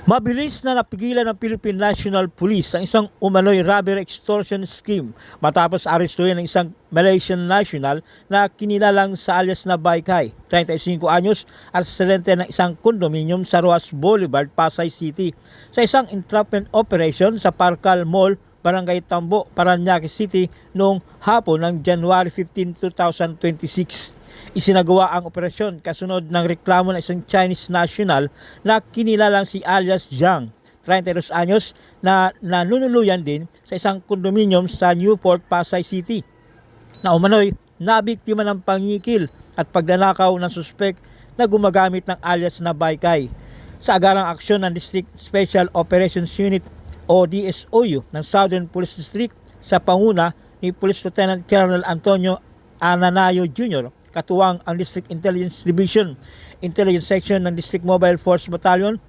Mabilis na napigilan ng Philippine National Police ang isang umano'y robbery extortion scheme matapos arestuhin ng isang Malaysian national na kinilalang sa alias na Baykay, 35 anyos at residente ng isang condominium sa Roas Boulevard, Pasay City sa isang entrapment operation sa Parcal Mall, Barangay Tambo, Parañaque City noong hapon ng January 15, 2026. Isinagawa ang operasyon kasunod ng reklamo ng isang Chinese national na kinilalang si alias Zhang, 32 anyos, na nanunuluyan din sa isang kondominium sa Newport, Pasay City, na umano'y nabiktima ng pangikil at pagnanakaw ng suspek na gumagamit ng alias na Baykay. Sa agarang aksyon ng District Special Operations Unit o DSOU ng Southern Police District sa panguna ni Police Lieutenant Colonel Antonio Ananayo Jr., katuwang ang District Intelligence Division, Intelligence Section ng District Mobile Force Battalion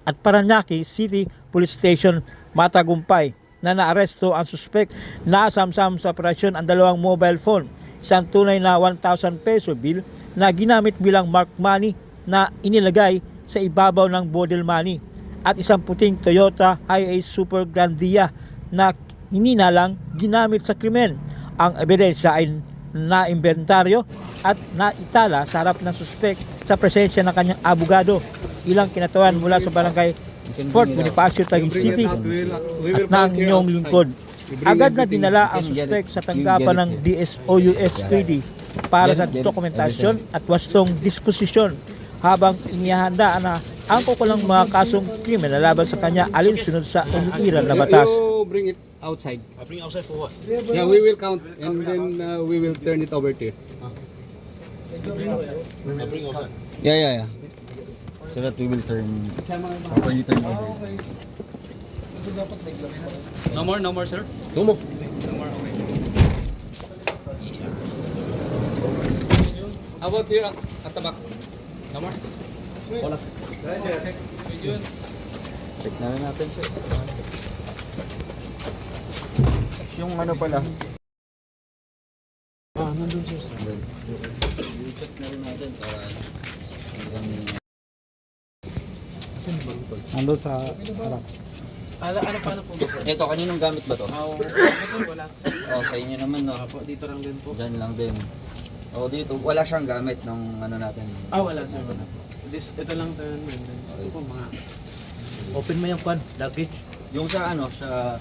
at Parañaque City Police Station, matagumpay na naaresto ang suspect. Nasamsam sa operasyon ang dalawang mobile phone, isang tunay na 1,000 peso bill na ginamit bilang mark money na inilagay sa ibabaw ng bottle money at isang puting Toyota Hiace Super Grandia na hininalang ginamit sa krimen. Ang ebidensya ay na-imbentaryo at naitala sa harap ng suspek sa presensya ng kanyang abogado, ilang kinatawan mula sa barangay Fort Bonifacio, Taguig City at ng inyong lingkod. Agad na dinala ang suspek sa tanggapan ng DSOU-SPD para sa dokumentasyon at wastong disposisyon habang inihanda na ang kukulang mga kasong krimen na laban sa kanya alinsunod sa umiiral na batas. Bring it outside. Bring outside for what? Yeah, we will count and then we will turn it over to you. Bring outside. Yeah. So that we will properly turn over. No more, sir. Tumo. No more, okay. How about here at the back? No more? Wala. Check na rin natin siya. Yung ano pala. Nandun sir. Check na rin natin para Nandun sa harap. Paano po ba sir? ito, kaninong gamit ba to? Wala. Oh, sa inyo naman, no? Opo, dito lang din po. Diyan lang din. Oh, dito, wala siyang gamit ng ano natin. Wala sir, wala po. Ito lang tayo naman. Ito po mga... Open mo yung pan, luggage. Yung sa ano, sa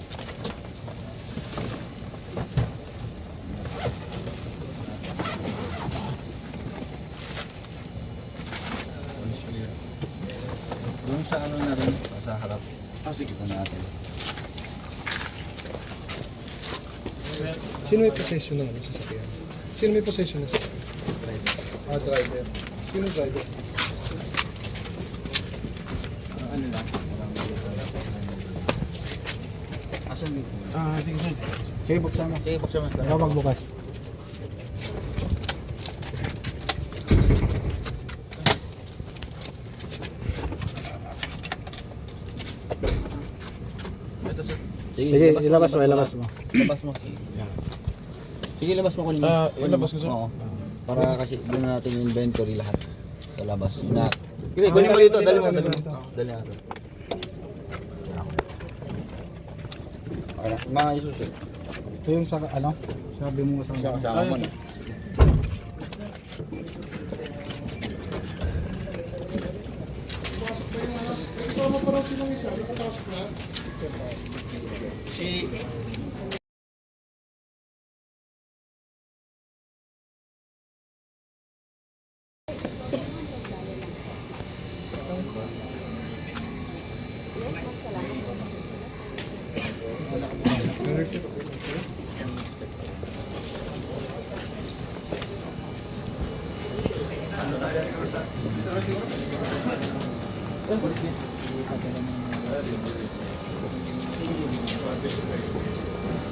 yung sa ano na rin, sa harap. sige. Ito natin. Sino may possession ng sasakyan? Sino may possession ng sasakyan? Driver. Driver. Sino driver? Ano lang? Asan dito? Sige sir. Sige, buksan mo. Sige, buksan mo. Ikaw magbukas. Ito sir. Sige, ilabas mo. Labas mo. Sige, labas mo kunin mo. ilabas ko, sir? Oo. Para kasi doon na natin yung inventory lahat sa labas. Yun na. Sige, Kunin mo dito, dali mo. dali mo. Dali natin. Okay na, mga isusi. Ito yung sa ano? Sabi mo sa Kasama mo. Si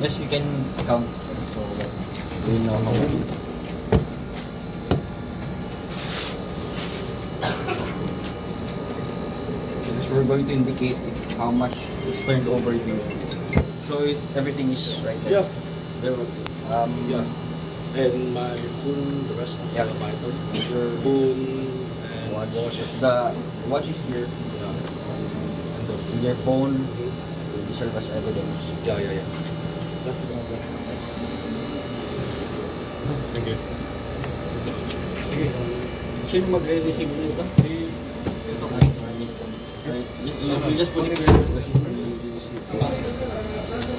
yes, you can count. So, we know how many. Because we're going to indicate if how much is turned over here. So everything is right there. Yeah. There, Yeah. And my phone, the rest of Yeah. the item. Your Phone and watch. watch. The watch is here. Yeah. their phone to serve as evidence. Yeah. Thank you. Sino magre-receive nito? Ito ka. You just put it here.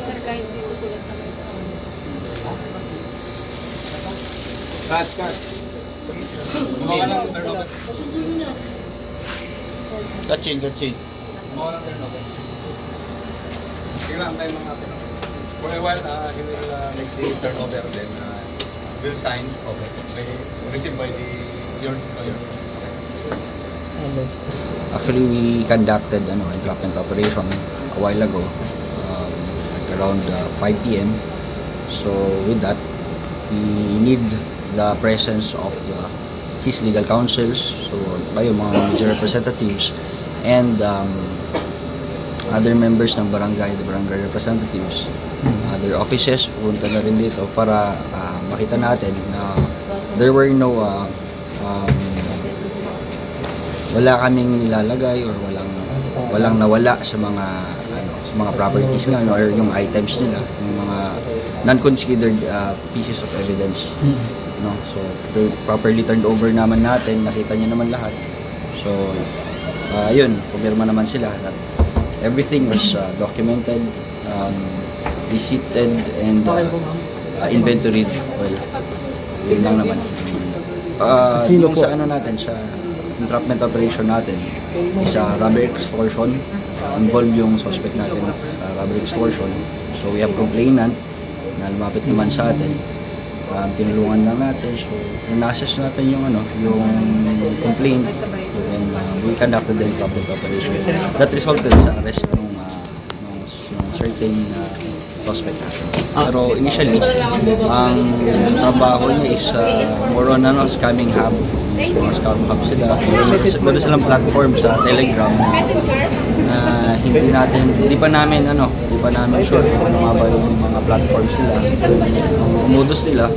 Sir, kahit dito sulat naman ito. Cut. Kachin. Sige lang, tayo mga natin. For a while, he will make the turnover, then will sign. Okay. May received by your employer. Okay. Actually, we conducted entrapment operation a while ago, like around 5 p.m. So with that, we need the presence of his legal counsels, so kayo mga major representatives, and other members ng barangay, the barangay representatives, other offices, pupunta na rin dito para makita natin na there were no wala kaming nilalagay or walang nawala sa mga properties nila or yung items nila, yung mga non-considered pieces of evidence. No, so properly turned over naman natin, nakita niyo naman lahat. So yun, pumirma naman sila that everything was documented, receipted, and inventoried. Well, yun lang naman. Sino Yung po? sa natin, sa entrapment operation natin is robbery extortion. Involved yung suspect natin sa robbery extortion. So we have complainant na lumapit naman sa atin. Tinulungan lang natin. So in-assess natin yung complaint. And we conducted the entrapment operation. That resulted sa arrest ng certain suspect. Pero initially, ang trabaho niya is more on scamming hub. Mga scam hub sila. Meron silang platform sa Telegram na hindi pa namin sure kung ano nga ba yung mga platforms nila. Ang umudus nila,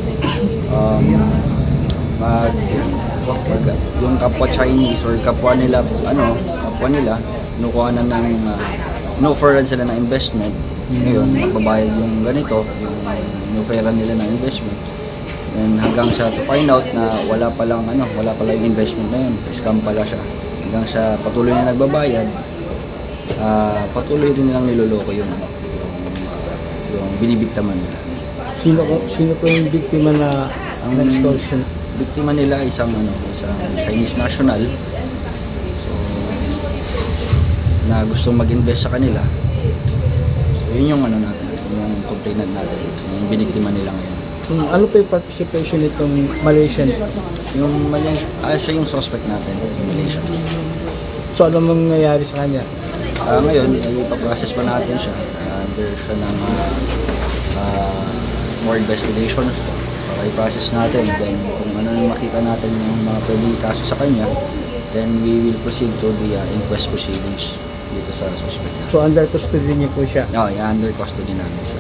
yung kapwa Chinese or kapwa nila, kinukuha na ng in-offeran sila ng investment. Ngayon, magbabayad yung ganito, yung in-offeran nila ng investment. And hanggang sa to find out na wala pala yung investment na yun, scam pala siya. Hanggang sa patuloy na nagbabayad, patuloy rin nilang niloloko yung binibiktaman nila. Sino po yung biktima na extortion? Biktima nila isang Chinese national. So na gustong mag-invest sa kanila. So yun yung natin, yung complainant natin, yung biniktima nila ngayon. Ano po yung participation nitong Malaysian? Yung siya yung suspect natin, yung Malaysian. So ano mangyayari sa kanya? Ngayon, ipaprocess pa natin siya. Under siya ng more investigations. So, i-process natin. Then, kung ano yung makita natin yung mga pwedeng kaso sa kanya, then we will proceed to the inquest proceedings dito sa suspect. So under custody niyo po siya? No, under custody namin siya.